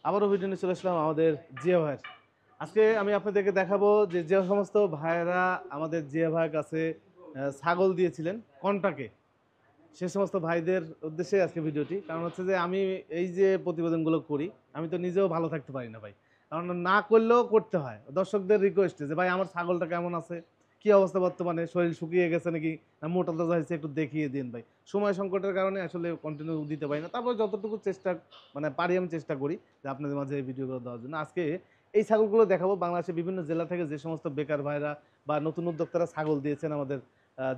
আবারও ভিডিও নিয়ে চলে আসলাম আমাদের জিয়া ভাইয়ের। আজকে আমি আপনাদেরকে দেখাবো যে সমস্ত ভাইয়েরা আমাদের জিয়া ভাইয়ের কাছে ছাগল দিয়েছিলেন কন্টাকে, সে সমস্ত ভাইদের উদ্দেশ্যে আজকে ভিডিওটি। কারণ হচ্ছে যে আমি এই যে প্রতিবেদনগুলো করি, আমি তো নিজেও ভালো থাকতে পারি না ভাই, কারণ না করলেও করতে হয় দর্শকদের রিকোয়েস্টে যে ভাই আমার ছাগলটা কেমন আছে, কি অবস্থা বর্তমানে, শরীর শুকিয়ে গেছে নাকি না মোটা তাজা হয়েছে, একটু দেখিয়ে দিন ভাই। সময় সংকটের কারণে আসলে কন্টিনিউ দিতে পারি না, তারপর যতটুকু চেষ্টা পারি আমি চেষ্টা করি যে আপনাদের মাঝে এই ভিডিওগুলো দেওয়ার জন্য। আজকে এই ছাগলগুলো দেখাবো বাংলাদেশের বিভিন্ন জেলা থেকে যে সমস্ত বেকার ভাইরা বা নতুন উদ্যোক্তারা ছাগল দিয়েছেন আমাদের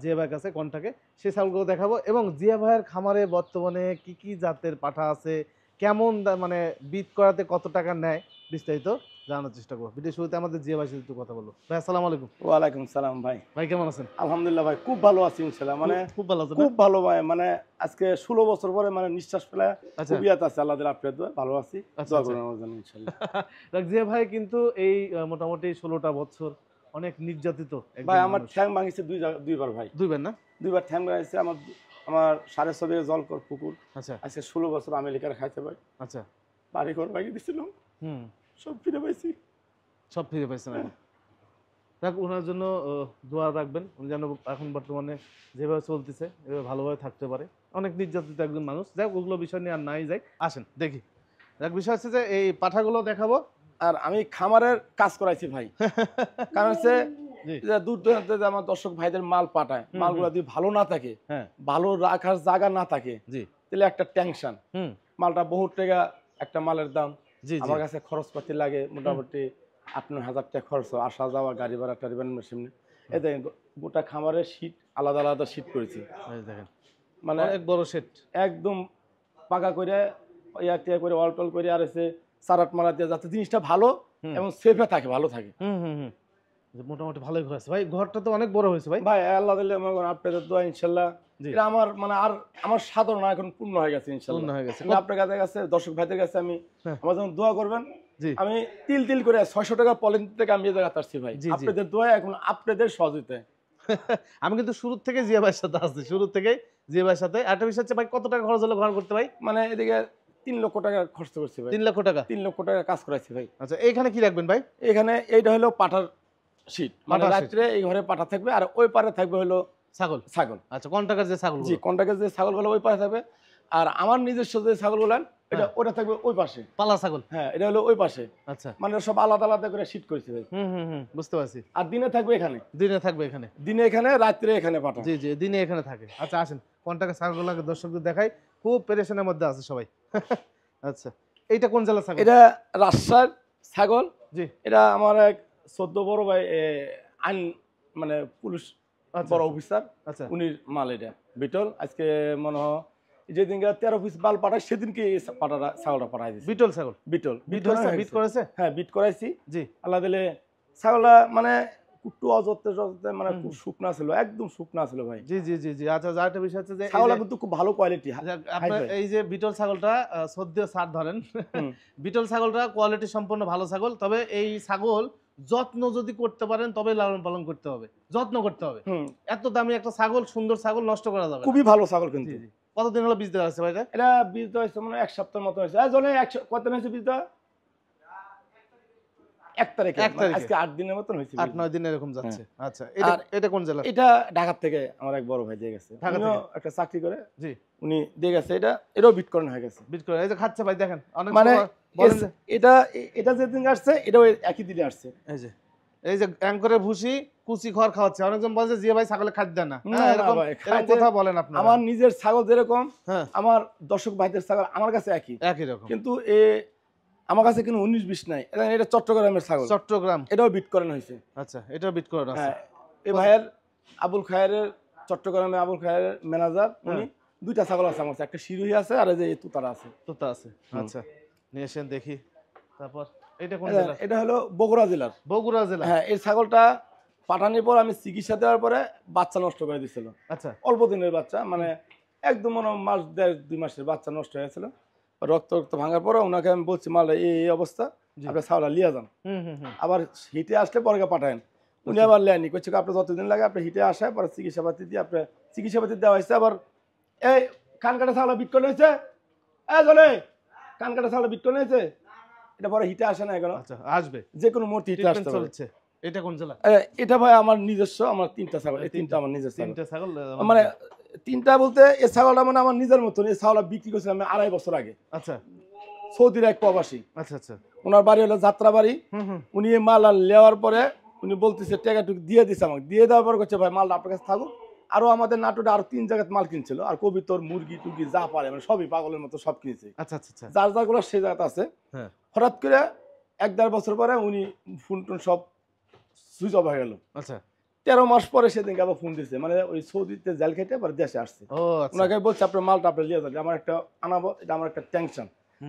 জিয়া ভাইয়ের কাছে কন্টাকে, সেই ছাগলগুলো দেখাবো এবং জিয়া ভাইয়ের খামারে বর্তমানে কি কি জাতের পাঠা আছে, কেমন মানে বিট করাতে কত টাকা নেয়, বিস্তারিত জানার চেষ্টা করবো। ভিডিও শুরুতে আমাদের জিয়া ভাইয়ের সাথে একটু কথা বলবো। ভাই আসসালামু আলাইকুম। ওয়ালাইকুম সালাম ভাই। ভাই কেমন আছেন? আলহামদুলিল্লাহ ভাই, খুব ভালো আছি ইনশাআল্লাহ। মানে খুব ভালো আছেন? খুব ভালো ভাই, মানে আজকে 16 বছর পরে মানে নিঃশ্বাস ফেলা খুবিয়াত আছে। আল্লাহ দিলে আপনাদের দোয়া ভালো আছি, দোয়া করুন আমার জন্য ইনশাআল্লাহ। জিয়া ভাই কিন্তু এই মোটামুটি 16টা বছর অনেক নির্যাতিত ভাই। আমার ঠ্যাং ভাঙিছে দুইবার ভাই। দুইবার না? দুইবার ঠ্যাং ভাঙিছে আমার। আমার 6.5 বিঘা জলকর পুকুর। আচ্ছা। আজকে 16 বছর আমেরিকার খাইতে ভাই। আচ্ছা। বাড়ি ঘর ভাঙি দিছিল, সব ফিরে পাইছি। সব ফিরে পাইছেন এখন? দেখ, ওনার জন্য দোয়া রাখবেন, উনি যেন এখন বর্তমানে যেভাবে চলতেছে এভাবে ভালোভাবে থাকতে পারে। অনেক নির্যাতিত একজন মানুষ। যাক, ওগুলো বিষয় নিয়ে আর নাই যাই, আসেন দেখি। দেখ, বিষয় হচ্ছে যে এই পাঠাগুলো দেখাবো। আর আমি খামারের কাজ করাইছি ভাই। কারণ হচ্ছে দূর দূরান্তে আমার দর্শক ভাইদের মাল পাঠায়, মালগুলো যদি ভালো না থাকে, ভালো রাখার জায়গা না থাকে, তাহলে একটা টেনশন। মালটা বহুত টাকা একটা মালের দাম, আমার কাছে খরচপাতি লাগে মোটামুটি 8-9 হাজার টাকা খরচ, আসা যাওয়া, গাড়ি ভাড়া টাড়ি ভাড়া মেশিন। এই দেখেন গোটা খামারের শীট আলাদা আলাদা শীট করেছি, মানে এক বড় সেট একদম পাকা করে ইয়া করে অল টল করে, আর এসে সারাট মারা দিয়ে যাতে জিনিসটা ভালো এবং সেফে থাকে, ভালো থাকে। মোটামুটি ভালোই ঘর আছে ভাই। ঘরটা তো অনেক বড় হয়েছে ভাই। ভাই আল্লাহ দিলে আপনাদের দোয়া ইনশাআল্লাহ এটা আমার মানে আর আমার সাধনা এখন পূর্ণ হয়ে গেছে ইনশাআল্লাহ। পূর্ণ হয়ে গেছে। আপনার কাছে দর্শক ভাইদের কাছে আমি আমার জন্য দোয়া করবেন। আমি তিল তিল করে 600 টাকা পলিন থেকে আমি এই জায়গা আসছি ভাই, আপনাদের দোয়া এখন আপনাদের সহযোগিতায়। আমি কিন্তু শুরু থেকে জিয়া ভাইয়ের সাথে আছি, শুরু থেকে জিয়া ভাইয়ের সাথে। আরেকটা বিষয় হচ্ছে ভাই, কত টাকা খরচ হলো ঘর করতে ভাই? মানে এদিকে 3 লক্ষ টাকা খরচ করছি ভাই। 3 লক্ষ টাকা? 3 লক্ষ টাকা কাজ করাইছি ভাই। আচ্ছা, এইখানে কি রাখবেন ভাই? এখানে এইটা হলো পাঠার শীট, মানে রাত্রে এই ঘরে পাঠা থাকবে, আর ওই পারে থাকবে হলো ছাগল। ছাগল, আচ্ছা, কন্টাকের যে ছাগল, জি কন্টাকের যে ছাগলগুলো ওই পারে থাকবে, আর আমার নিজস্ব যে ছাগলগুলো এটা ওটা থাকবে ওই পাশে, পালা ছাগল। হ্যাঁ, এটা হলো ওই পাশে। আচ্ছা, মানে সব আলাদা আলাদা করে শীট করেছি ভাই। বুঝতে পারছি। আর দিনে থাকবে এখানে, দিনে থাকবে এখানে, দিনে এখানে, রাত্রে এখানে পাঠা। জি জি, দিনে এখানে থাকে। আচ্ছা আসেন, কন্টাকের ছাগলগুলোকে দর্শকদের দেখাই, খুব পেরেশানের মধ্যে আছে সবাই। আচ্ছা, এইটা কোন জেলা ছাগল? এটা রাজশাহীর ছাগল। জি, এটা আমার এক 14 বড় ভাই আইন মানে পুলিশ বড় অফিসার, আচ্ছা, উনির মাল। এটা বিটল। আজকে মনে হয় যেদিন 13 পিস বাল পাঠায় সেদিনকে পাঠাটা ছাগলটা পাঠাই দিয়েছে। বিটল ছাগল? বিটল বিট করেছে? হ্যাঁ, বিট করাইছি। জি, আল্লাহ দিলে ছাগলটা মানে একটু অযত্নে মানে খুব শুকনা ছিল, একদম শুকনা ছিল ভাই। জি জি জি জি। আচ্ছা, আরেকটা বিষয় হচ্ছে যে ছাগলটা কিন্তু খুব ভালো কোয়ালিটি। আপনার এই যে বিটল ছাগলটা সদ্য সার ধরেন, বিটল ছাগলটা কোয়ালিটি সম্পন্ন ভালো ছাগল। তবে এই ছাগল যত্ন যদি করতে পারেন তবে লালন পালন করতে হবে, যত্ন করতে হবে। এত দামি একটা ছাগল, সুন্দর ছাগল নষ্ট করা যাবে। খুবই ভালো ছাগল কিন্তু। কতদিন হলো বীজ দেওয়া আছে ভাই? এটা বীজ দেওয়া হয়েছে মানে 1 সপ্তাহের মতো হয়েছে। কতদিন হয়েছে বীজ দেওয়া? 1 তারিখে। আজকে 8 দিনের মতন হয়েছে, 8-9 দিন এরকম যাচ্ছে। আচ্ছা, এটা কোন জেলা? এটা ঢাকা থেকে আমার এক বড় ভাই দিয়ে গেছে। উনিও একটা চাকরি করে, জি, উনি দিয়ে গেছে। এটাও বিট করানো হয়ে গেছে। বিট করে এই যে খাচ্ছে ভাই, দেখেন অনেক মানে এটা যেদিন আসছে এটাও একই দিনে আসছে। এই যে অ্যাঙ্করের ভুসি কুচি খড় খাওয়াচ্ছে। অনেকজন বলে যে জিয়া ভাই ছাগলে খাদ্য দেন না, এরকম কথা বলেন আপনি। আমার নিজের ছাগল যেরকম, আমার দর্শক ভাইদের ছাগল আমার কাছে একই রকম, কিন্তু আমার কাছে কিন্তু 19-20 নাই। এটা চট্টগ্রামের ছাগল। চট্টগ্রাম, এটাও বিট করানো হয়েছে। আচ্ছা, এটাও বিট করানো আছে। এই ভাইয়ের আবুল খায়েরের, চট্টগ্রামে আবুল খায়েরের ম্যানেজার, উনি 2টা ছাগল আছে আমার কাছে, একটা শিরোহী আছে আর এই যে তুতারা আছে। তুতা আছে, আচ্ছা, নিয়ে এসেন দেখি। তারপর এটা কোন জেলা? এটা হলো বগুড়া জেলার। বগুড়া জেলা? হ্যাঁ, এই ছাগলটা পাঠানোর পর আমি চিকিৎসা দেওয়ার পরে বাচ্চা নষ্ট করে দিয়েছিল। আচ্ছা, অল্প দিনের বাচ্চা, মানে একদম মনে মাস 1.5-2 মাসের বাচ্চা নষ্ট হয়েছিল। রক্ত ভাঙার পরে ওনাকে আমি বলছি মাল এই অবস্থা, আপনি ছাগলটা লিয়ে যান, আবার হিটে আসলে পরে পাঠায়েন। উনি আবার লেয়নি, করছে আপনার যতদিন লাগে আপনি হিটে আসায় পরে চিকিৎসাপাতি দিয়ে আপনার চিকিৎসাপাতি দেওয়া হয়েছে। আবার এই কান কাটা ছাগল বিট করে হয়েছে, চলে কান কাটা ছাগল বিট করে হয়েছে, এটা পরে হিটে আসে না এখনো। আচ্ছা, আসবে যে কোনো মুহূর্তে হিটে আসতে পারে। চলছে। এটা কোন জেলা? এটা ভাই আমার নিজস্ব, আমার 3টা ছাগল, এই 3টা আমার নিজস্ব। 3টা ছাগল মানে 3টা বলতে এই ছাগলটা মানে আমার নিজের মতন। এই ছাগলটা বিক্রি করছিলাম আমি 2.5 বছর আগে। আচ্ছা, সৌদির এক প্রবাসী। আচ্ছা, আচ্ছা। ওনার বাড়ি হলো যাত্রাবাড়ি। উনি এই মাল নেওয়ার পরে উনি বলতেছে টাকাটুকু দিয়ে দিছে আমাকে। দিয়ে দেওয়ার পর করছে ভাই মালটা আপনার কাছে থাকুক। আরো আমাদের নাটোরে আরো 3 জায়গায় মাল কিনছিল। আর কবিতর মুরগি টুরগি যা পারে মানে সবই পাগলের মতো সব কিনেছে। আচ্ছা, আচ্ছা, আচ্ছা। যার যারগুলো সেই জায়গাতে আছে। হ্যাঁ। হঠাৎ করে 1-1.5 বছর পরে উনি ফোন টোন সব সুইচ অফ হয়ে গেল। আচ্ছা। 13 মাস পরে সেদিনকে আবার ফোন দিচ্ছে, মানে ওই সৌদিতে জেল খেটে আবার দেশে আসছে। ও আচ্ছা। ওনাকে বলছে আপনার মালটা আপনি নিয়ে যাবেন, আমার একটা আনাবো, এটা আমার একটা টেনশন।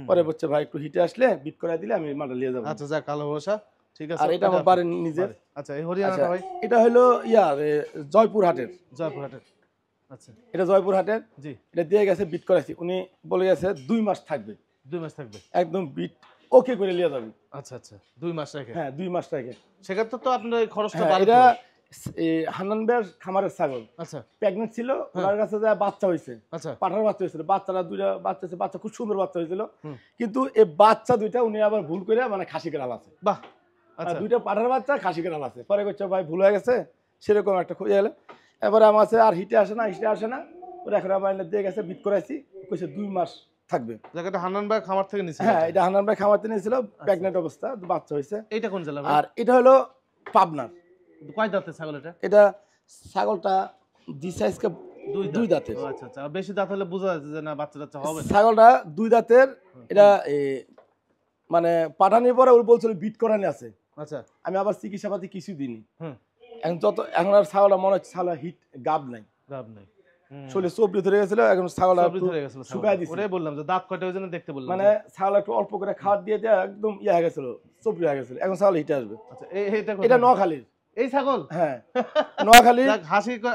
পরে বলছে ভাই একটু হিটে আসলে বিট করে দিলে আমি মালটা নিয়ে যাবো। আচ্ছা, যাক কালো ভরসা। ঠিক আছে। আর এটা আমার বাড়ির নিজের। আচ্ছা, এই হরিয়ানাটা ভাই? এটা হলো জয়পুরহাটের। জয়পুরহাটের। আচ্ছা। এটা জয়পুরহাটের। জি। এটা দিয়ে গেছে বিট করাইছি। উনি বলে গেছে 2 মাস থাকবে। 2 মাস থাকবে। একদম বিট ওকে করে নিয়ে যাবেন। আচ্ছা, আচ্ছা। 2 মাস রেখে? হ্যাঁ, 2 মাস রেখে। সেক্ষেত্রে তো আপনার এই খরচটা হ্যাঁ, বাড়বে। এটা হান্নান ভাইয়ের খামারের ছাগল। আচ্ছা। প্রেগন্যান্ট ছিল, ওনার কাছে যা বাচ্চা হয়েছে। আচ্ছা। পাঠার বাচ্চা হয়েছিল। বাচ্চারা 2টা বাচ্চা হয়েছে, বাচ্চা খুব সুন্দর বাচ্চা হয়েছিল। কিন্তু এই বাচ্চা 2টা উনি আবার ভুল করে মানে খাসি কেরাল আছে। বাহ। আচ্ছা। 2টা পাঠার বাচ্চা খাসি কেরাল আছে। পরে করছে ভাই ভুল হয়ে গেছে, সেরকম একটা খুঁজে গেলে এবারে আমার কাছে আর হিটে আসে না, হিটে আসে না। ওরা এখন আবার দিয়ে গেছে বিট করাইছি, কইছে 2 মাস থাকবে। জায়গাটা হান্নান ভাই খামার থেকে নিছিল? হ্যাঁ, এটা হান্নান ভাই খামার থেকে নিয়েছিল, প্রেগন্যান্ট অবস্থা, বাচ্চা হয়েছে। এইটা কোন জেলা ভাই? আর এটা হলো পাবনার। কয় দাঁতের ছাগল এটা? এটা ছাগলটা জি সাইজকে 2 দাঁতের। ও আচ্ছা, আচ্ছা। বেশি দাঁত হলে বোঝা যাচ্ছে যে না বাচ্চা টাচ্চা হবে না। ছাগলটা 2 দাঁতের। এটা মানে পাঠানোর পরে ওর বলছিল বিট করানি আছে। আচ্ছা। আমি আবার চিকিৎসাপাতি কিছু দিইনি। এখন আর ছাগলটা মনে হচ্ছে ছাগল হিট গাব নাই। গাব নাই। শরীরে চবড়ি ধরে গেছিল, এখন ছাগলটা শুকায় দিছে। ওরে বললাম যে দাঁত কয়টা ওইজন্য দেখতে বললাম। মানে ছাগল একটু অল্প করে খাওয়ার দিয়ে একদম হয়ে গেছিল, চবড়ি হয়ে গেছিল। এখন ছাগল হিটে আসবে। আচ্ছা, এটা নোয়াখালীর। এই ছাগল? হ্যাঁ, নোয়াখালী।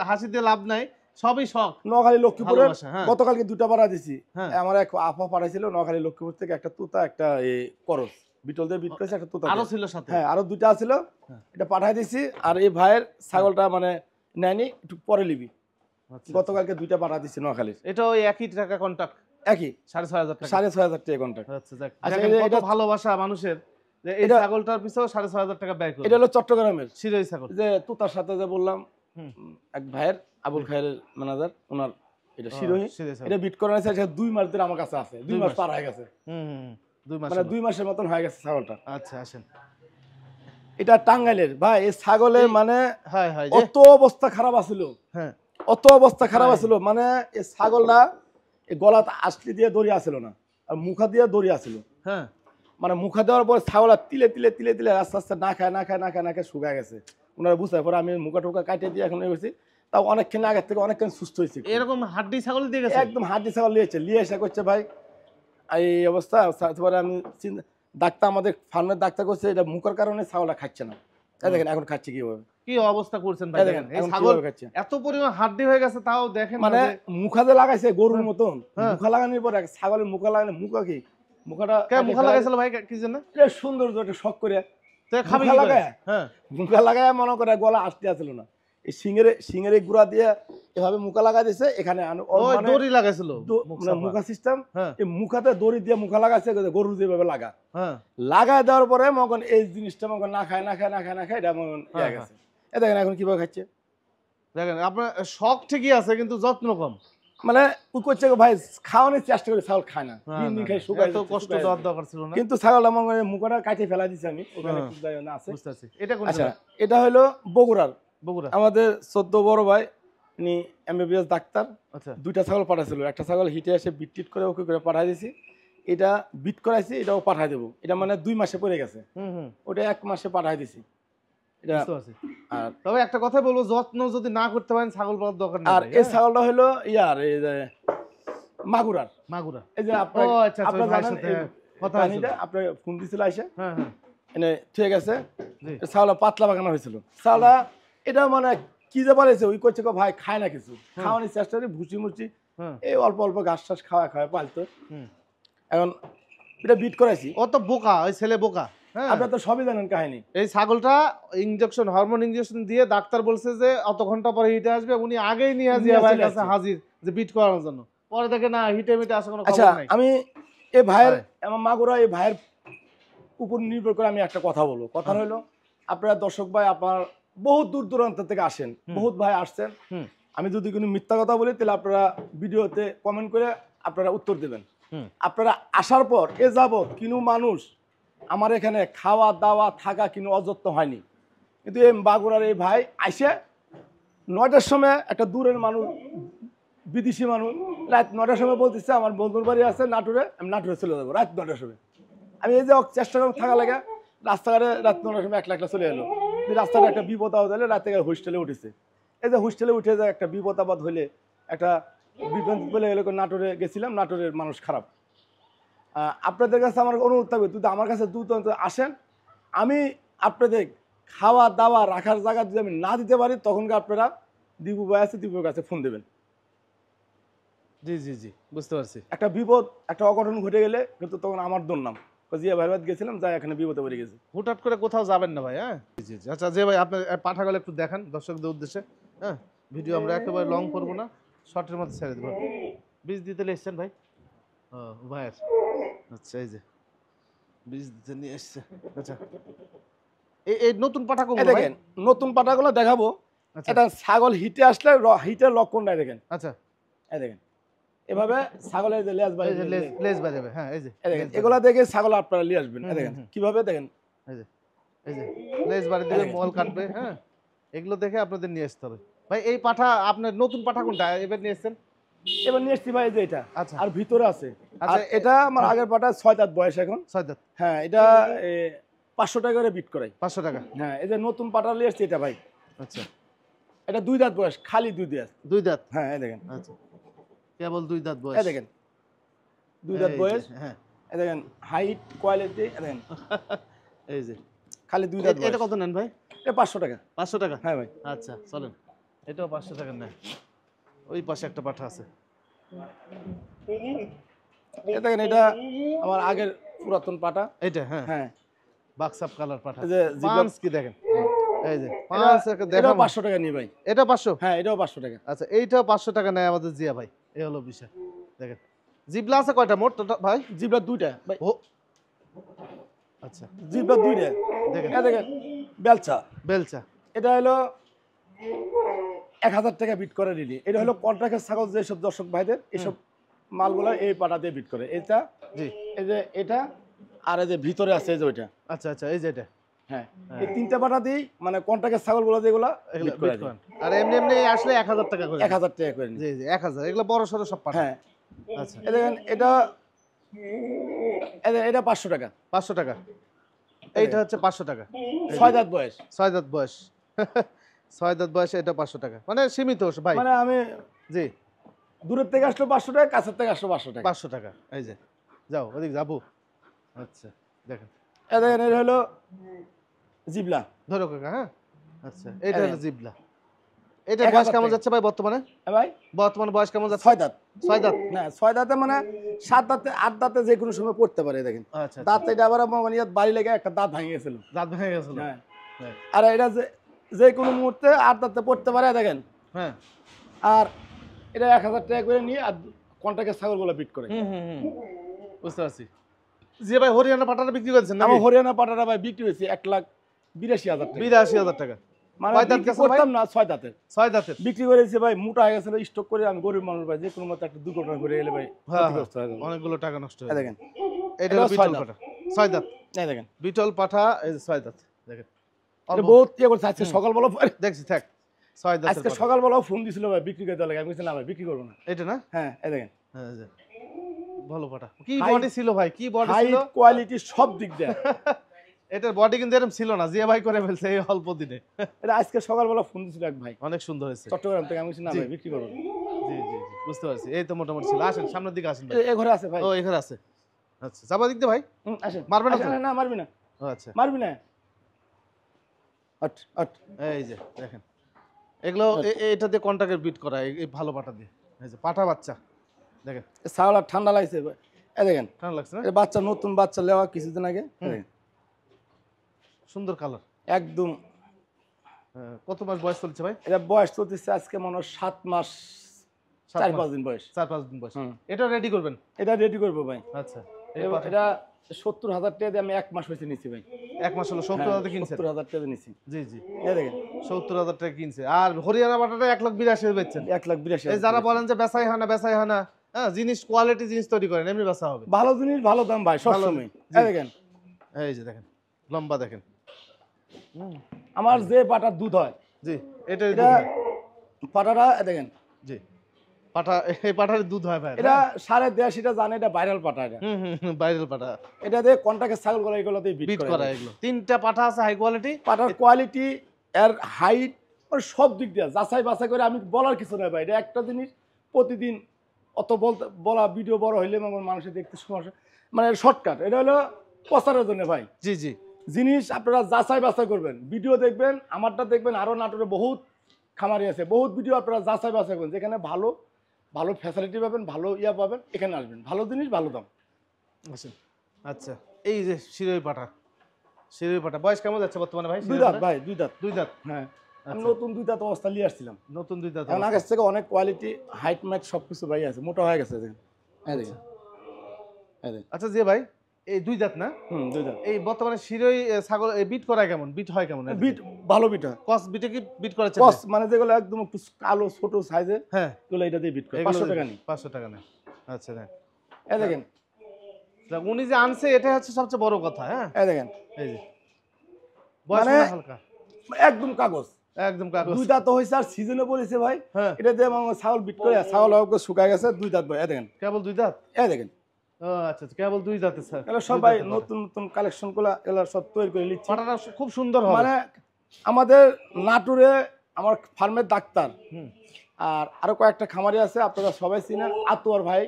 হাসি দিয়ে লাভ নাই, সবই শখ। নোয়াখালী লক্ষ্মীপুরের গতকালকে 2টা পাড়া দিছি। আমার এক আপা পাঠাইছিল নোয়াখালী লক্ষ্মীপুর থেকে, একটা তোতা, একটা করস বিটল দিয়ে বিট করেছে, একটা তোতা আরো ছিল সাথে। হ্যাঁ, আরো 2টা ছিল। এটা পাঠাই দিছি। আর এই ভাইয়ের ছাগলটা মানে নেয়নি, একটু পরে লিবি। গতকালকে 2টা পাঠা দিছি নোয়াখালীর। এটা ওই একই টাকা কন্টাক্ট? একই 6,500 টাকা। 6,500 টাকা কন্টাক্ট। আচ্ছা, যাক। কত ভালোবাসা মানুষের যে এই ছাগলটার পিছনে 6,500 টাকা ব্যয় করে। এটা হলো চট্টগ্রামের শিরোই ছাগল, যে তোতার সাথে যে বললাম এক ভাইয়ের, আবুল খায়ের ম্যানেজার, ওনার এটা শিরোই। এটা বিট করে আছে 2 মাস ধরে আমার কাছে আছে। 2 মাস পার হয়ে গেছে। 2 মাস, মানে 2 মাসের মতন হয়ে গেছে ছাগলটা। আচ্ছা, আসেন। এটা টাঙ্গাইলের ভাই। এই ছাগলের মানে অত অবস্থা খারাপ আছিল। হ্যাঁ, অত অবস্থা খারাপ আছিল, মানে এই ছাগলটা এই গলাতে আসলি দিয়ে দড়ি আসছিল না, আর মুখা দিয়ে দড়ি আসছিল। হ্যাঁ, মানে মুখা দেওয়ার পর ছাগলটা তিলে তিলে তিলে তিলে আস্তে আস্তে না খায় না খায় না খায় না খায় শুকায় গেছে। ওনারা বুঝতে পরে আমি মুখা টুকা কাটিয়ে দিয়ে এখন গেছি। তাও অনেকক্ষণ আগের থেকে অনেকক্ষণ সুস্থ হয়েছে। এরকম হাড্ডি ছাগল দিয়ে গেছে? একদম হাড্ডি ছাগল নিয়ে এসে করছে ভাই এই অবস্থা। তারপরে আমি ডাক্তার, আমাদের ফার্মের ডাক্তার করছে এটা মুখার কারণে ছাগলটা খাচ্ছে না। দেখেন এখন খাচ্ছে কিভাবে, কি অবস্থা করছেন ভাই। দেখেন এই ছাগল এত পরিমাণ হাড্ডি হয়ে গেছে, তাও দেখেন মানে মুখা যে লাগাইছে গরুর মতন। মুখা লাগানোর পরে ছাগলের মুখা লাগানো, মুখা কি মুখাটা মুখা লাগাইছিল ভাই কি জন্য? এটা সৌন্দর্য, একটা শখ করে মুখা লাগায়। হ্যাঁ, মুখা লাগায় মনে করে গলা আসতে আসছিল না, এই সিংহের গুড়া দিয়ে এভাবে মুখা লাগাই দিয়েছে। এখানে দড়ি লাগাইছিল, মুখা সিস্টেম। এই মুখাতে দড়ি দিয়ে মুখা লাগাইছে, গরু যেভাবে লাগা লাগাই দেওয়ার পরে মগন এই জিনিসটা মগন না খায় না খায় না খায় না খায়, এটা মগন হয়ে গেছে। এ দেখেন এখন কিভাবে খাচ্ছে। দেখেন আপনার শখ ঠিকই আছে, কিন্তু যত্ন কম। মানে ও করছে ভাই খাওয়ানোর চেষ্টা করে, ছাগল খায় না, দিন দিন খাই শুকায়। এত কষ্ট দেওয়ার দরকার ছিল না, কিন্তু ছাগল আমার মুখটা কাটে ফেলা দিছি আমি। ওখানে আছে, বুঝতে পারছি। এটা কোন? আচ্ছা, এটা হলো বগুড়ার। বগুড়া আমাদের 14 বড় ভাই, উনি এমবিবিএস ডাক্তার। আচ্ছা, 2টা ছাগল পাঠাইছিল। একটা ছাগল হিটে এসে বিট টিট করে ওকে করে পাঠাই দিছি। এটা বিট করাইছি, এটাও পাঠাই দেবো। এটা মানে 2 মাসে পড়ে গেছে। ওটা 1 মাসে পাঠাই দিছি। এটা আর তবে একটা কথা বলবো, যত্ন যদি না করতে পারেন ছাগল পালার দরকার নেই। আর এই ছাগলটা হলো এই যে মাগুরার। এই যে আপনার জানেন কথা হইছিল, আপনি ফোন দিছিল আইসা। হ্যাঁ, এনে ঠিক আছে। ছাগলটা পাতলা বাগানো হয়েছিল। ছাগলটা এটা মানে কি যে বলেছে, ওই করছে ভাই খায় না কিছু, খাওয়ানোর চেষ্টা করি ভুসি মুসি এই অল্প অল্প ঘাস টাস খাওয়া পালতো। এখন এটা বিট করাইছি। ও তো বোকা, ওই ছেলে বোকা। আপনারা তো সবই জানেন কাহিনী। এই ছাগলটা ইনজেকশন, হরমোন ইনজেকশন দিয়ে ডাক্তার বলছে যে অত ঘন্টা পরে হিটে আসবে, উনি আগেই নিয়ে জিয়া ভাইয়ের কাছে হাজির যে বিট করানোর জন্য। পরে দেখে না হিটে মিটে আসে কোনো খবর নাই। আমি এই ভাইয়ের আমার মাগুরা এই ভাইয়ের উপর নির্ভর করে আমি একটা কথা বলবো। কথা হলো আপনারা দর্শক ভাই আপনার বহুত দূর দূরান্ত থেকে আসেন, বহুত ভাই আসছেন। আমি যদি কোনো মিথ্যা কথা বলি তাহলে আপনারা ভিডিওতে কমেন্ট করে আপনারা উত্তর দেবেন। আপনারা আসার পর এ যাবৎ কিনু মানুষ আমার এখানে খাওয়া দাওয়া থাকা কিনু অযত্ন হয়নি, কিন্তু এই বাগুড়ার এই ভাই আইসে 9টার সময় একটা দূরের মানুষ, বিদেশি মানুষ, রাত 9টার সময় বলতেছে আমার বন্ধুর বাড়ি আছে নাটোরে, আমি নাটোরে চলে যাবো রাত 9টার সময়। আমি এই যে চেষ্টা করবো থাকা লাগে, রাস্তাঘাটে রাত 9টার সময় একলা চলে এলো। রাস্তাটা একটা বিপদ আপদ হলে রাতে হোস্টেলে উঠেছে। এই যে হোস্টেলে উঠে যায় একটা বিপদ আপদ হইলে একটা বিভ্রান্তি বলে গেলে নাটোরে গেছিলাম, নাটোরের মানুষ খারাপ। আপনাদের কাছে আমার অনুরোধ থাকবে, যদি আমার কাছে দ্রুত আসেন, আমি আপনাদের খাওয়া দাওয়া রাখার জায়গা যদি আমি না দিতে পারি তখনকে আপনারা দীপু ভাই আছে, দীপুর কাছে ফোন দেবেন। জি জি জি, বুঝতে পারছি। একটা বিপদ একটা অঘটন ঘটে গেলে কিন্তু তখন আমার দুর্নাম, জিয়া ভাইবাদ গেছিলাম যাই এখানে বিপদে পড়ে গেছি। হুটহাট করে কোথাও যাবেন না ভাই। হ্যাঁ জি জি, আচ্ছা যে ভাই আপনার পাঠাগুলো একটু দেখান দর্শকদের উদ্দেশ্যে। হ্যাঁ, ভিডিও আমরা একেবারে লং করবো না, শর্টের মধ্যে ছেড়ে দেবো। বীজ দিতে এসছেন ভাই? ও ভাইয়ের, আচ্ছা এই যে বীজ দিতে নিয়ে এসছে। আচ্ছা এই নতুন পাঠা কোন দেখেন, নতুন পাঠাগুলো দেখাবো। এটা ছাগল হিটে আসলে হিটের লক্ষণটা দেখেন। আচ্ছা এই দেখেন এভাবে ছাগলের যে লেজ বাড়ে, লেজ বাড়াবে। হ্যাঁ এই যে দেখেন এগুলা দেখে ছাগল আপনারা নিয়ে আসবেন। এই দেখেন কিভাবে, দেখেন এই যে লেজ বাড়ি দিবে, মল কাটবে। হ্যাঁ, এগুলো দেখে আপনাদের নিয়ে আসতে হবে ভাই। এই পাঠা আপনার নতুন পাঠা কোনটা এবার নিয়ে এসছেন? এবার নিয়ে এসছি ভাই যে এটা। আচ্ছা, আর ভিতরে আছে। আচ্ছা আর এটা আমার আগের পাঠা 6 দাঁত বয়স এখন। 6 দাঁত। হ্যাঁ, এটা 500 টাকা করে বিট করাই। 500 টাকা। হ্যাঁ, এই যে নতুন পাঠা নিয়ে এসছি এটা ভাই। আচ্ছা, এটা 2 দাঁত বয়স, খালি 2 দাঁত। 2 দাঁত। হ্যাঁ, এই দেখেন। আচ্ছা, কেবল 2 দাঁত বয়স। এই দেখেন 2 দাঁত বয়স। হ্যাঁ, এই দেখেন হাইট, কোয়ালিটি। এই দেখেন এই যে খালি 2 দাঁত বয়স। এটা কত নেন ভাই? এটা 500 টাকা। 500 টাকা? হ্যাঁ ভাই। আচ্ছা চলেন, এটাও 500 টাকা নেয়। ওই পাশে একটা পাঠা আছে। এই দেখেন এটা আমার আগের পুরাতন পাঠা। এটা হ্যাঁ হ্যাঁ, বাক্সাপ কালার পাঠা। এই যে পাঁচ কি দেখেন, এই যে পাঁচ এটা 500 টাকা নিয়ে ভাই। এটা 500? হ্যাঁ, এটাও 500 টাকা। আচ্ছা, এইটাও 500 টাকা নেয় আমাদের জিয়া ভাই। এই হলো বিষয়। দেখেন জিবলা আছে কয়টা মোট ভাই? জিবলা 2টা ভাই। ও আচ্ছা, জিবলা 2টা। দেখেন এই দেখেন বেলচা। বেলচা। এটা হলো 1000 টাকা বিট করে দিলি। এটা হলো কন্ট্রাক্টের ছাগল, যেসব দর্শক ভাইদের এইসব মালগুলো এই পাটা দিয়ে বিট করে। এটা জি, এই যে এটা, আর এই যে ভিতরে আছে এই যে ওইটা। আচ্ছা আচ্ছা, এই যে এটা। হ্যাঁ, এই 3টা পাটা দিই মানে কন্ট্রাক্টের ছাগলগুলো যেগুলো বিট করে দিই। আর এমনি এমনি আসলে 1000 টাকা করে। 1000 টাকা করে নিই। জি জি, 1000। এগুলো বড় সরো সব পাঠা। হ্যাঁ, আচ্ছা, এই দেখেন এটা এটা 500 টাকা। 500 টাকা। এইটা হচ্ছে 500 টাকা। 6 দাঁত বয়স। 6 দাঁত বয়স। 6 দাঁত বয়সে এটা 500 টাকা, মানে সীমিত ভাই। মানে আমি জি, দূরের থেকে আসলো 500 টাকা, কাছের থেকে আসলো 500 টাকা। 500 টাকা। এই যে যাও ওদিক যাবো। আচ্ছা দেখেন, এই দেখেন এটা হলো জিবলা। ধরো কাকা। হ্যাঁ, আচ্ছা এটা হলো জিবলা। এটা 1000 বয়স কেমন টাকা। যাচ্ছে ভাই বর্তমানে? হ্যাঁ ভাই, বর্তমানে বয়স কেমন যাচ্ছে? 6 দাঁত। 6 দাঁত। না, 6 দাঁতে মানে 7 দাঁতে 8 দাঁতে যে কোনো সময় পড়তে পারে। দেখেন আচ্ছা, দাঁত, এটা আবার মানে বাড়ি লেগে একটা দাঁত ভেঙে গেছিল। দাঁত ভেঙে গেছিল। হ্যাঁ, হ্যাঁ আর এটা যে কোনো মুহূর্তে 8 দাঁতে পড়তে পারে। দেখেন, হ্যাঁ। আর এটা 1000 টাকা করে নিয়ে আর কন্ট্রাক্টের ছাগলগুলো বিট করে। বুঝতে পারছি। জি ভাই, হরিয়ানা পাটাটা বিক্রি করেছেন নাকি? আমার হরিয়ানা পাটাটা ভাই বিক্রি হয়েছে 1,82,000 টাকা। 82,000 টাকা। মানে কয় দাঁত বিক্রি গেছে ভাই? করতাম না 6 দাঁতের। 6 দাঁতের বিক্রি করেছে ভাই, মোটা হয়ে গেছিল স্টক করে। আমি গরিব মানুষ ভাই, যে কোনো মতো একটা দুর্ঘটনা ঘটে গেলে ভাই ক্ষতিগ্রস্ত হয়ে যাবে। অনেকগুলো টাকা নষ্ট এই হয়ে দেখেন এটা হলো বিটল পাঠা। 6 দাঁত। এই দেখেন বিটল পাঠা, এই যে 6 দাঁত। দেখেন এটা বহুত ইয়ে করছে। আজকে সকালবেলা দেখছি থাক 6 দাঁত। আজকে সকালবেলাও ফোন দিছিল ভাই বিক্রি করতে লাগে। আমি বলছি না ভাই বিক্রি করবো না। এটা না? হ্যাঁ, এই দেখেন হ্যাঁ, এই যে ভালো পাঠা। কি বডি ছিল ভাই, কি বডি ছিল, হাইট, কোয়ালিটি সব দিক দিয়ে। এটার বডি কিন্তু এরকম ছিল না, জিয়া ভাই করে ফেলছে এই অল্প দিনে। এটা আজকে সকালবেলা ফোন দিছিল এক ভাই, অনেক সুন্দর হয়েছে। চট্টগ্রাম থেকে। আমি বলছি না ভাই বিক্রি করবো না। জি জি জি, বুঝতে পারছি। এই তো মোটামুটি ছিল। আসেন সামনের দিকে আসেন ভাই। এই ঘরে আছে ভাই। ও এখানে আছে। আচ্ছা, যাবা দিক দে ভাই। আসেন। মারবে না তো? না, মারবি না, ও আচ্ছা, মারবি না। আট আট এই যে দেখেন এগুলো এটা দিয়ে কন্টাক্টের বিট করা, এই ভালো পাটা দিয়ে। এই যে পাটা বাচ্চা দেখেন, ছাগল ঠান্ডা লাগছে। এই দেখেন কেমন লাগছে না? এটা বাচ্চা, নতুন বাচ্চা লেওয়া কিছুদিন আগে। সুন্দর কালার একদম। কত মাস বয়স চলছে ভাই? এটা বয়স চলতেছে আজকে মনে হয় 7 মাস 4-5 দিন বয়স। 4-5 দিন বয়স। এটা রেডি করবেন? এটা রেডি করবো ভাই। আচ্ছা, এটা 70,000 টাকা দিয়ে আমি 1 মাস হয়েছে নিছি ভাই। 1 মাস হলো 70,000 কিনছেন? 70,000 টাকা নিছি। জি, জি। এই দেখেন 70,000 টাকা কিনছে। আর হরিয়ানা পাঠাটা 1,82,000 বেচছেন। 1,82,000 এই যারা বলেন যে বেচাই হয় না, বেচাই হয় না, হ্যাঁ, জিনিস কোয়ালিটি জিনিস তৈরি করেন, এমনি বেচা হবে। ভালো জিনিস ভালো দাম ভাই সবসময়। জি। এই দেখেন এই যে দেখেন, লম্বা দেখেন। আমার যে পাটার দুধ হয়, জি, এটাই এটা পাটাটা দেখেন, জি, পাঠা, এই পাঠার দুধ হয় ভাই। এটা 83.5টা জানে, এটা ভাইরাল পাটা এটা। ভাইরাল পাঠা। এটা দিয়ে কন্টাক্টে ছাগল গলা এগুলো দিয়ে বিট বিট করা করা এগুলো। 3টা পাঠা আছে হাই কোয়ালিটি। পাটার কোয়ালিটি, এর হাইট, মানে সব দিক দিয়ে যাচাই বাছাই করে আমি বলার কিছু নয় ভাই। এটা একটা জিনিস প্রতিদিন অত বলা ভিডিও বড় হইলে মানুষের দেখতে সমস্যা, মানে শর্টকাট। এটা হলো প্রচারের জন্য ভাই। জি, জি। জিনিস আপনারা যাচাই বাছাই করবেন, ভিডিও দেখবেন, আমারটা দেখবেন, আরো নাটোরে বহুত খামারি আছে, বহুত ভিডিও আপনারা যাচাই বাছাই করবেন, যেখানে ভালো ভালো ফ্যাসিলিটি পাবেন, ভালো ইয়া পাবেন, এখানে আসবেন। ভালো জিনিস ভালো দাম। আচ্ছা, এই যে শিরোই পাঠা, শিরোই পাঠা বয়স কেমন যাচ্ছে বর্তমানে ভাই? দুই দাঁত ভাই, দুই দাঁত। দুই দাঁত। হ্যাঁ, আমি আচ্ছা। নতুন দুই দাঁত অবস্থা নিয়ে আসছিলাম। নতুন দুই দাঁত। এখন আগের থেকে অনেক কোয়ালিটি, হাইট ম্যাট সবকিছু ভাই আছে, মোটা হয়ে গেছে দেখেন। এই দেখেন, এই দেখেন। আচ্ছা জি ভাই, এই দুই দাঁত না? দুই দাঁত। এই বর্তমানে শিরোই ছাগল বিট করায় কেমন? বিট হয় কেমন? বিট ভালো বিট হয়। কস বিটে কি বিট করাচ্ছে? কস মানে যেগুলো একদম একটু কালো ছোট সাইজে, হ্যাঁ, এগুলো এটা দিয়ে বিট করে 500 টাকা নেই। 500 টাকা নেয়। আচ্ছা, হ্যাঁ। এই দেখেন, উনি যে আনছে এটা হচ্ছে সবচেয়ে বড় কথা। হ্যাঁ, এই দেখেন, এই যে বয়স মানে হালকা, একদম কাগজ, একদম কাগজ। দুই দাঁত হয়েছে আর সিজনে বলেছে ভাই। হ্যাঁ, এটা দিয়ে ছাগল বিট করে, ছাগল শুকায় গেছে, দুই দাঁত ভাই। এই দেখেন, কেবল দুই দাঁত। এই দেখেন। ও আচ্ছা, কেবল দুই দাঁতে স্যার। এগুলো সবাই নতুন নতুন কালেকশন গুলা এগুলো সব তৈরি করে নিচ্ছে। পাটাটা খুব সুন্দর হবে। মানে আমাদের নাটোরে আমার ফার্মের ডাক্তার আর আরো কয়েকটা খামারি আছে, আপনারা সবাই চিনেন, আতোয়ার ভাই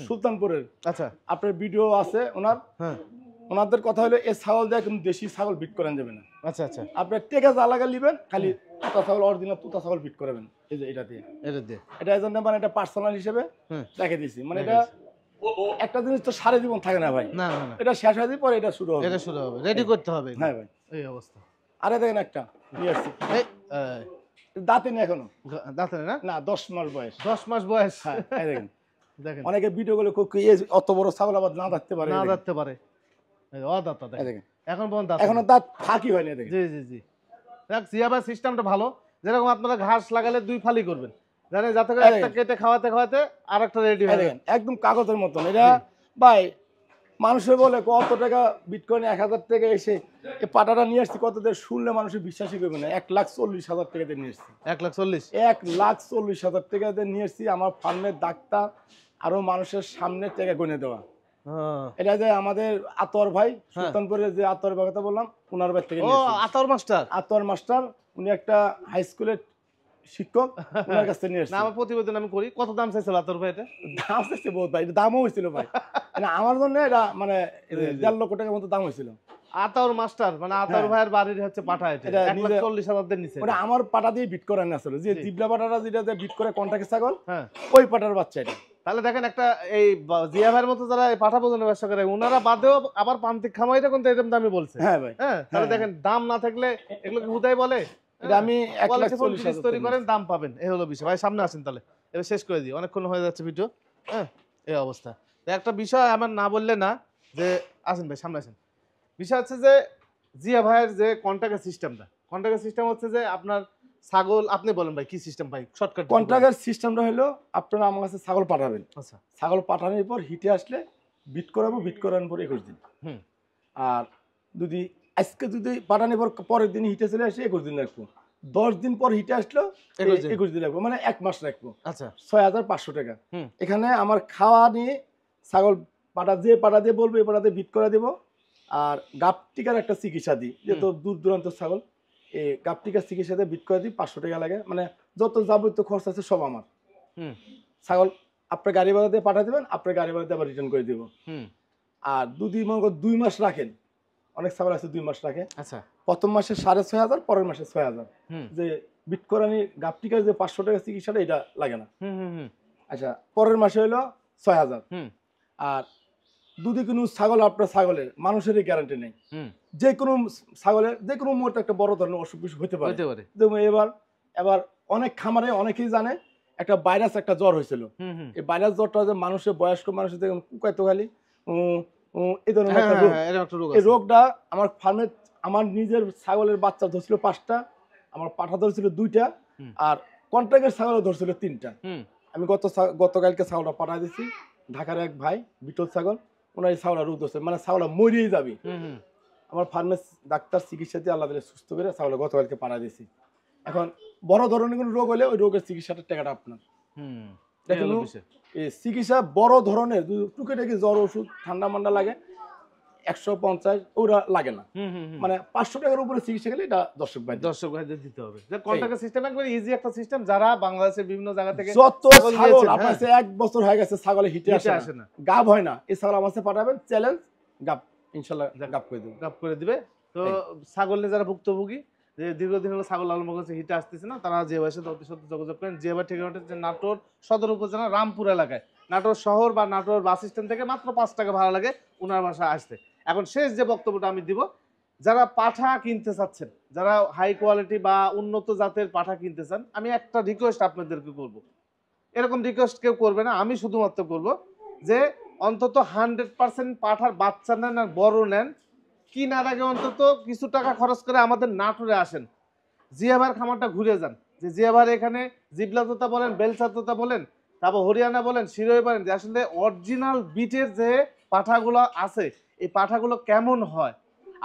সুলতানপুরের। আচ্ছা, আপনার ভিডিও আছে ওনার। হ্যাঁ, ওনাদের কথা হলো এই ছাগল দিয়ে কিন্তু দেশি ছাগল বিট করেন যাবে না। আচ্ছা, আচ্ছা, আপনার টেকা জালাগা নিবেন, খালি তুতা ছাগল, অরিজিনাল তুতা ছাগল বিট করাবেন। এই যে এটা দিয়ে, এটা দিয়ে, এটা এই জন্য মানে এটা পার্সোনাল হিসেবে রেখে দিয়েছি। মানে এটা একটা জিনিস তো সারা জীবন থাকে না ভাই। না, না, না, এটা শেষ হয়ে পরে এটা শুরু হবে। এটা শুরু হবে, রেডি করতে হবে। হ্যাঁ ভাই, এই অবস্থা। আরে দেখেন একটা নিয়ে আসছি, এই দাঁতে নেই এখনো, দাঁতে না? না 10 মাস বয়স। 10 মাস বয়স। হ্যাঁ, এই দেখেন। দেখেন, অনেকে ভিডিও গুলো অত বড় ছাগল আবার না দাঁততে পারে, না দাঁততে পারে। এই অদাঁতটা এই দেখেন, দেখেন। এখন পর্যন্ত দাঁত এখনো দাঁত ফাঁকি হয়নি, দেখেন। জি, জি, জি। দেখ জিয়াবার সিস্টেমটা ভালো। যেরকম আপনারা ঘাস লাগালে 2 ফালি করবেন, জানেন, যাতে করে একটা কেটে খাওয়াতে খাওয়াতে আরেকটা রেডি এই হয়ে দেখেন, একদম কাগজের মতন। এটা ভাই মানুষে বলে কত টাকা বিটকয়েন, 1000 টাকা এসে এই পাটাটা নিয়ে আসছি, কত দিয়ে শুনলে মানুষের বিশ্বাসই করবে না। 1,40,000 টাকা দিয়ে নিয়ে আসছি। 1,40,000। 1,40,000 টাকা দিয়ে নিয়ে আসছি। আমার ফার্মের ডাক্তার আরো মানুষের সামনে টাকা গুনে দেওয়া। এটা যে আমাদের আতর ভাই সুলতানপুরের যে আতর ভাই কথা বললাম, ওনার বাড়ি থেকে নিয়ে আসছি। আতর মাস্টার, আতর মাস্টার, উনি একটা হাই স্কুলের শিক্ষক, ওনার কাছে নিয়ে আসছি। না, আমার প্রতিবেদন আমি করি। কত দাম চাইছিল আতর ভাই? এটা দাম চাইছে বহুত ভাই, দামও হয়েছিল ভাই। মানে আমার জন্য এটা মানে 1.5 লক্ষ টাকার মতো দাম হয়েছিল। আতর মাস্টার মানে আতর ভাইয়ের বাড়ির হচ্ছে পাঠা। এটা এটা 1,40,000 এর নিচে। ওটা আমার পাটা দিয়ে বিট করানো আসলে, যে জিবলা পাটাটা যেটা দিয়ে বিট করে কন্টাক্ট ছাগল, হ্যাঁ, ওই পাটার বাচ্চা এটা। তাহলে দেখেন, একটা এই জিয়া ভাইয়ের মতো যারা এই পাঠা বোঝানোর ব্যবসা করে, ওনারা বাদেও আবার প্রান্তিক খামারিরা কিন্তু এরকম দামই বলছে। হ্যাঁ ভাই, হ্যাঁ, তাহলে দেখেন, দাম না থাকলে এগুলো কি হুদাই বলে? এটা আমি 1,40,000 তৈরি করেন, দাম পাবেন, এই হলো বিষয়। ভাই সামনে আসেন, তাহলে এবার শেষ করে দিই, অনেকক্ষণ হয়ে যাচ্ছে ভিডিও। হ্যাঁ, এই অবস্থা। তো একটা বিষয় আমার না বললে না, যে আসেন ভাই, সামনে আসেন। বিষয় হচ্ছে যে জিয়া ভাইয়ের যে কন্ট্রাক্টের সিস্টেম হচ্ছে যে আপনার ছাগল, আপনি বলেন ভাই কি সিস্টেম ভাই, শর্টকাট। কন্ট্রাক্টের সিস্টেমটা হলো আপনারা আমার কাছে ছাগল পাঠাবেন। আচ্ছা, ছাগল পাঠানোর পর হিটে আসলে বিট করাবো, বিট করানোর পর 21 দিন। আর যদি আজকে যদি পাঠানোর পর পরের দিন হিটে চলে আসে 21 দিন রাখবো। 10 দিন পর হিটে আসলো 21 দিন রাখবো, মানে 1 মাস রাখবো। আচ্ছা, 6,500 টাকা। এখানে আমার খাওয়া নিয়ে ছাগল পাঠা দিয়ে বলবো, এই পাঠা দিয়ে বিট করে দেবো। আর গাপ টিকার একটা চিকিৎসা দিই, যেহেতু দূর দূরান্ত ছাগল, এই গাপ টিকার চিকিৎসা দিয়ে বিট করে দিই। 500 টাকা লাগে, মানে যত যাবতীয় খরচ আছে সব আমার। ছাগল আপনার গাড়ি ভাড়া দিয়ে পাঠা দেবেন, আপনার গাড়ি ভাড়া দিয়ে আবার রিটার্ন করে দেবো। আর যদি মনে করেন 2 মাস রাখেন, অনেক ছাগল আছে 2 মাস রাখে। আচ্ছা, প্রথম মাসে 6,500, পরের মাসে 6,000। যে বিট করানি গাপ টিকার যে 500 টাকা চিকিৎসাটা, এটা লাগে না। আচ্ছা, পরের মাসে হলো 6,000। আর দুধে কোনো ছাগল, আপনার ছাগলের মানুষেরই গ্যারান্টি নেই। যে কোনো ছাগলের যে কোনো মুহূর্তে একটা বড় ধরনের অসুখ বিসুখ হতে পারে। যেমন এবার অনেক খামারে অনেকেই জানে একটা ভাইরাস, একটা জ্বর হয়েছিল। এই ভাইরাস জ্বরটা যে মানুষের, বয়স্ক মানুষের দেখুন কুকাইতো খালি এই ধরনের হ্যাঁ, একটা হ্যাঁ, রোগ। হ্যাঁ, এরকম একটা রোগ এই আছে। রোগটা আমার ফার্মে, আমার নিজের ছাগলের বাচ্চা ধরছিল 5টা, আমার পাঠা ধরছিল 2টা, হুম। আর কন্ট্রাক্টের ছাগল ধরছিল 3টা। হুম। আমি গতকালকে ছাগলটা পাঠা দিছি ঢাকার এক ভাই বিটল ছাগল, ওনার এই ছাগলটা রোগ ধরছে, মানে ছাগলটা মরিয়ে যাবে। হুম, হুম। আমার ফার্মের ডাক্তার চিকিৎসা দিয়ে আল্লাহ দিলে সুস্থ করে ছাগলটা গতকালকে পাঠা দিছি। এখন বড় ধরনের কোনো রোগ হলে ওই রোগের চিকিৎসাটার টাকাটা আপনার। হুম। এই দেখেন হলো বিষয়। এই চিকিৎসা বড় ধরনের টুকিটাকি জ্বর ওষুধ ঠান্ডা মান্ডা লাগে 150, ওরা লাগে না। হুম, হুম, হুম। মানে 500 টাকার উপরে চিকিৎসা গেলে এটা দর্শক ভাই দর্শক ভাইদের দিতে হবে। যে কন্টাক্টের সিস্টেম একবারে ইজি একটা সিস্টেম, যারা বাংলাদেশের বিভিন্ন জায়গা থেকে যত ছাগল ছাগল নিয়েছেন, আপনার হ্যাঁ, কাছে 1 বছর হয়ে গেছে ছাগলে হিটে হিটে আসে আসে না, না। গাব হয় না, এই ছাগল আমার কাছে পাঠাবেন, চ্যালেঞ্জ গাব ইনশাআল্লাহ যাক। গাব করে দেব। গাপ করে দিবে। তো এই। ছাগল নিয়ে যারা ভুক্তভোগী, যে দীর্ঘদিন হলো ছাগল লালন করছে, হিটে আসতেছে না, তারা যে ভাইয়ের সাথে অতি সত্ত্বর যোগাযোগ করেন। যে ভাই ঠিকানাটা হচ্ছে নাটোর সদর উপজেলা রামপুর এলাকায়। নাটোর শহর বা নাটোর বাস স্ট্যান্ড থেকে মাত্র 5 টাকা ভাড়া লাগে উনার বাসায় আসতে। এখন শেষ যে বক্তব্যটা আমি দিব, যারা পাঠা কিনতে চাচ্ছেন, যারা হাই কোয়ালিটি বা উন্নত জাতের পাঠা কিনতে চান, আমি একটা রিকোয়েস্ট আপনাদেরকে করব। এরকম রিকোয়েস্ট কেউ করবে না, আমি শুধুমাত্র করব যে অন্তত 100% পাঠার বাচ্চা নেন আর বড় নেন, কিনার আগে অন্তত কিছু টাকা খরচ করে আমাদের নাটোরে আসেন, জিয়াভার খামারটা ঘুরে যান। যে জিয়াভার এখানে জিবলা তোতা বলেন, বেলচা তোতা বলেন, তারপর হরিয়ানা বলেন, শিরোই বলেন, যে আসলে অরিজিনাল বিটের যে পাঠাগুলো আছে, এই পাঠাগুলো কেমন হয়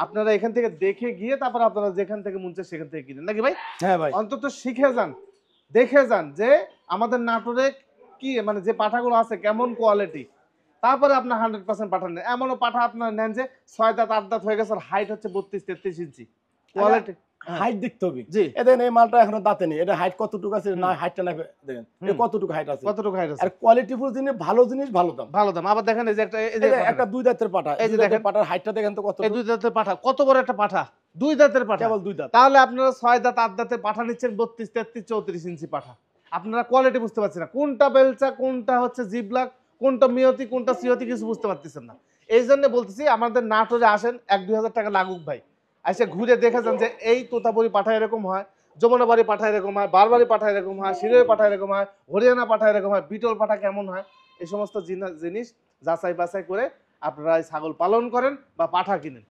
আপনারা এখান থেকে দেখে গিয়ে তারপর আপনারা যেখান থেকে মন চায় সেখান থেকে কিনেন, নাকি ভাই? হ্যাঁ ভাই, অন্তত শিখে যান, দেখে যান যে আমাদের নাটোরে কি মানে যে পাঠাগুলো আছে কেমন কোয়ালিটি, তারপরে আপনার 100% পাঠা নেন। এমনও পাঠা আপনার নেন যে 6 দাঁত 8 দাঁত হয়ে গেছে, হাইট হচ্ছে 32-33 ইঞ্চি কোয়ালিটি। হাইট দেখতে হবে। জি। এদের এই মালটা এখনো দাঁতে নেই, এটা হাইট কতটুকু আছে না, হাইটটা না দেখেন এটা কতটুকু হাইট আছে, কতটুকু হাইট আছে? আর কোয়ালিটিফুল জিনিস, ভালো দাম। ভালো দাম। আবার দেখেন এই যে একটা, এই যে একটা 2 দাঁতের পাঠা, এই যে দেখেন পাঠার হাইটটা দেখেন তো কত, এই 2 দাঁতের পাঠা, কত বড় একটা পাঠা, 2 দাঁতের পাঠা। কেবল 2 দাঁত। তাহলে আপনারা 6 দাঁত 8 দাঁতের পাঠা নিচ্ছেন 32, 33, 34 ইঞ্চি পাঠা। আপনারা কোয়ালিটি বুঝতে পারছেন না, কোনটা বেলচা, কোনটা হচ্ছে জিবলাক, কোনটা মিয়তি, কোনটা সিয়তি, কিছু বুঝতে পারতেছেন না। এই জন্য বলতেছি আমাদের নাটোরে আসেন, 1-2 হাজার টাকা লাগুক ভাই, এসে ঘুরে দেখে যান যে এই তোতাপুরি পাঠা এরকম হয়, যমুনাবাড়ি পাঠা এরকম হয়, বারবারি পাঠা এরকম হয়, শিরোই পাঠা এরকম হয়, হরিয়ানা পাঠা এরকম হয়, বিটল পাঠা কেমন হয়, এই সমস্ত জিনিস যাচাই বাছাই করে আপনারা এই ছাগল পালন করেন বা পাঠা কিনেন।